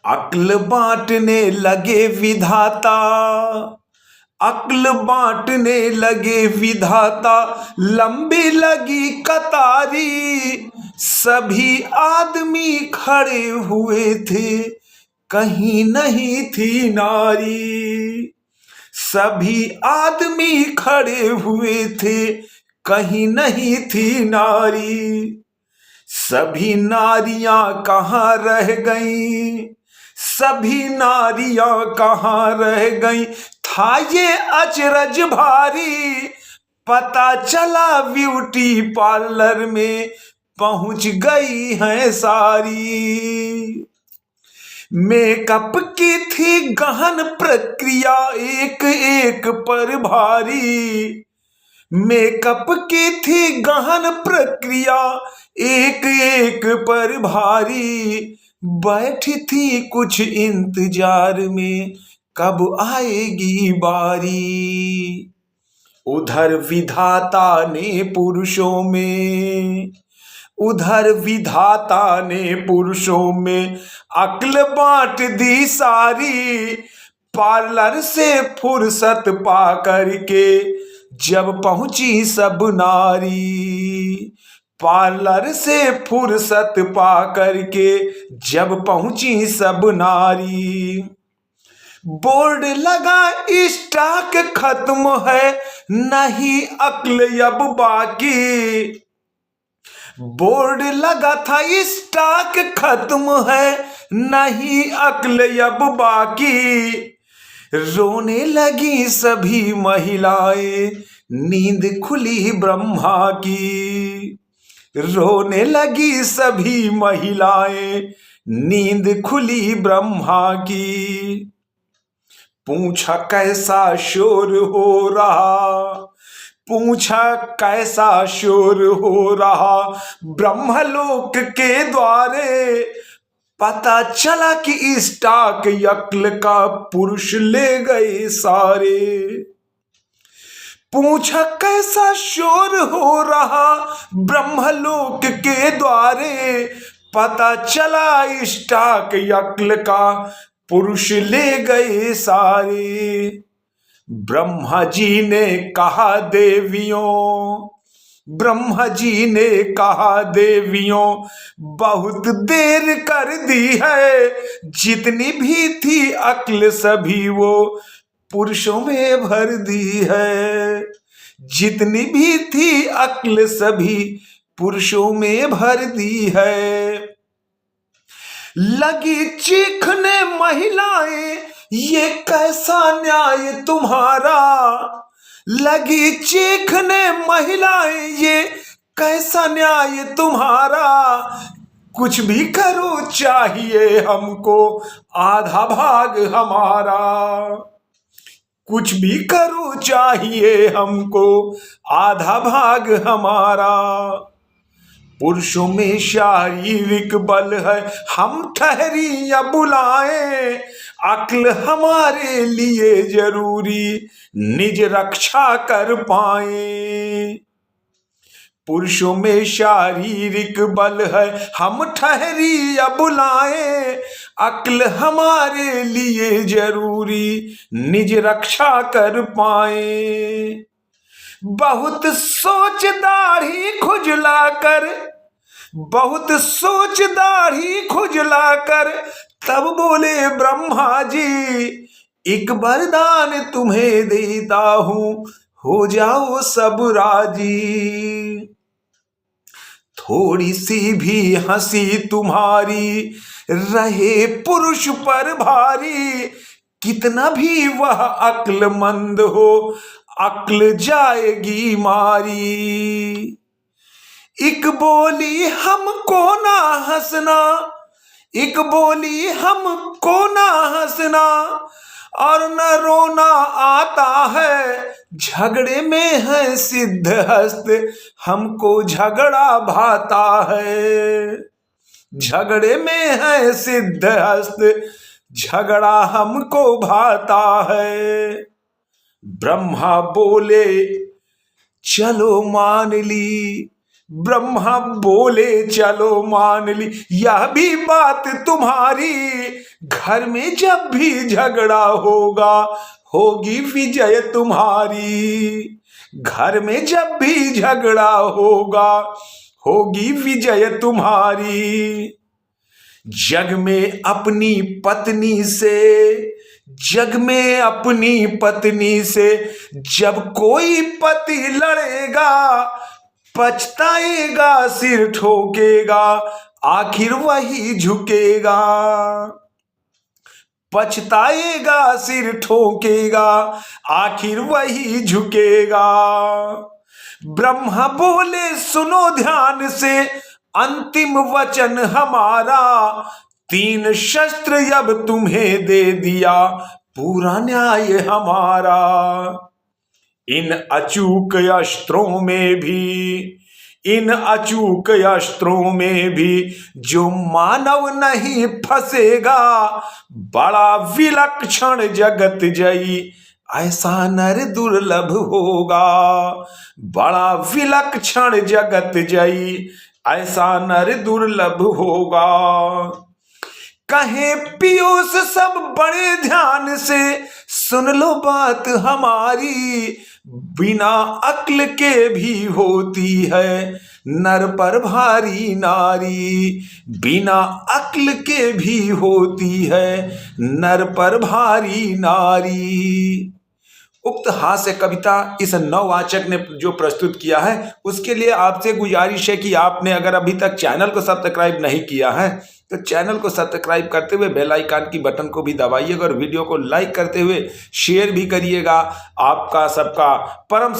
अक्ल बांटने लगे विधाता, अक्ल बांटने लगे विधाता, लंबी लगी कतारी। सभी आदमी खड़े हुए थे, कहीं नहीं थी नारी। सभी आदमी खड़े हुए थे, कहीं नहीं थी नारी। सभी नारियां कहाँ रह गईं, सभी नारियां कहाँ रह गईं। था ये अचरज भारी, पता चला ब्यूटी पार्लर में पहुंच गई हैं सारी। मेकअप की थी गहन प्रक्रिया, एक एक पर भारी। मेकअप की थी गहन प्रक्रिया, एक एक पर भारी। बैठी थी कुछ इंतजार में, कब आएगी बारी। उधर विधाता ने पुरुषों में, उधर विधाता ने पुरुषों में अक्ल बांट दी सारी। पार्लर से फुर्सत पा करके जब पहुंची सब नारी। पार्लर से फुर्सत पा करके जब पहुंची सब नारी। बोर्ड लगा स्टॉक खत्म है, नहीं अक्ल अब बाकी। बोर्ड लगा था स्टॉक खत्म है, नहीं अक्ल अब बाकी। रोने लगी सभी महिलाएं, नींद खुली ब्रह्मा की। रोने लगी सभी महिलाएं, नींद खुली ब्रह्मा की। पूछा कैसा शोर हो रहा, पूछा कैसा शोर हो रहा ब्रह्मलोक के द्वारे। पता चला कि स्टॉक अक्ल का पुरुष ले गए सारे। पूछा कैसा शोर हो रहा ब्रह्मलोक के द्वारे। पता चला स्टॉक अक्ल का पुरुष ले गए सारे। ब्रह्मा जी ने कहा देवियों, ब्रह्मा जी ने कहा देवियों, बहुत देर कर दी है। जितनी भी थी अक्ल सभी वो पुरुषों में भर दी है। जितनी भी थी अक्ल सभी पुरुषों में भर दी है। लगी चीखने महिलाएं, ये कैसा न्याय तुम्हारा। लगी चीखने महिलाएं, ये कैसा न्याय तुम्हारा। कुछ भी करो चाहिए हमको आधा भाग हमारा। कुछ भी करो चाहिए हमको आधा भाग हमारा। पुरुषों में शारीरिक बल है, हम ठहरी या बुलाएं। अक्ल हमारे लिए जरूरी, निज रक्षा कर पाए। पुरुषों में शारीरिक बल है, हम ठहरी या बुलाएं। अक्ल हमारे लिए जरूरी, निज रक्षा कर पाए। बहुत सोच दाढ़ी खुजला कर, बहुत सोच दाढ़ी खुजला कर, तब बोले ब्रह्मा जी, एक वरदान तुम्हें देता हूं, हो जाओ सब राजी। थोड़ी सी भी हंसी तुम्हारी रहे पुरुष पर भारी। कितना भी वह अक्लमंद हो, अक्ल जाएगी मारी। एक बोली हमको ना हंसना, एक बोली हमको ना हंसना, और न रोना आता है। झगड़े में है सिद्ध हस्त, हमको झगड़ा भाता है। झगड़े में है सिद्ध हस्त, झगड़ा हमको भाता है। ब्रह्मा बोले चलो मान ली, ब्रह्मा बोले चलो मान ली यह भी बात तुम्हारी, घर में जब भी झगड़ा होगा होगी विजय तुम्हारी, घर में जब भी झगड़ा होगा होगी विजय तुम्हारी। जग में अपनी पत्नी से, जग में अपनी पत्नी से जब कोई पति लड़ेगा, पछताएगा सिर ठोकेगा आखिर वही झुकेगा, पछताएगा सिर ठोकेगा आखिर वही झुकेगा। ब्रह्मा बोले सुनो ध्यान से अंतिम वचन हमारा, 3 शस्त्र अब तुम्हें दे दिया पूरा न्याय हमारा। इन अचूक अस्त्रों में भी, इन अचूक अस्त्रों में भी जो मानव नहीं फंसेगा, बड़ा विलक्षण जगत जई ऐसा नर दुर्लभ होगा, बड़ा विलक्षण जगत जई ऐसा नर दुर्लभ होगा। कहे पीयूष सब बड़े ध्यान से सुन लो बात हमारी, बिना अक्ल के भी होती है नर पर भारी नारी, बिना अक्ल के भी होती है नर पर भारी नारी। उक्त हास्य कविता इस नववाचक ने जो प्रस्तुत किया है उसके लिए आपसे गुजारिश है कि आपने अगर अभी तक चैनल को सब्सक्राइब नहीं किया है तो चैनल को सब्सक्राइब करते हुए बेल आइकन की बटन को भी दबाइएगा और वीडियो को लाइक करते हुए शेयर भी करिएगा। आपका सबका परम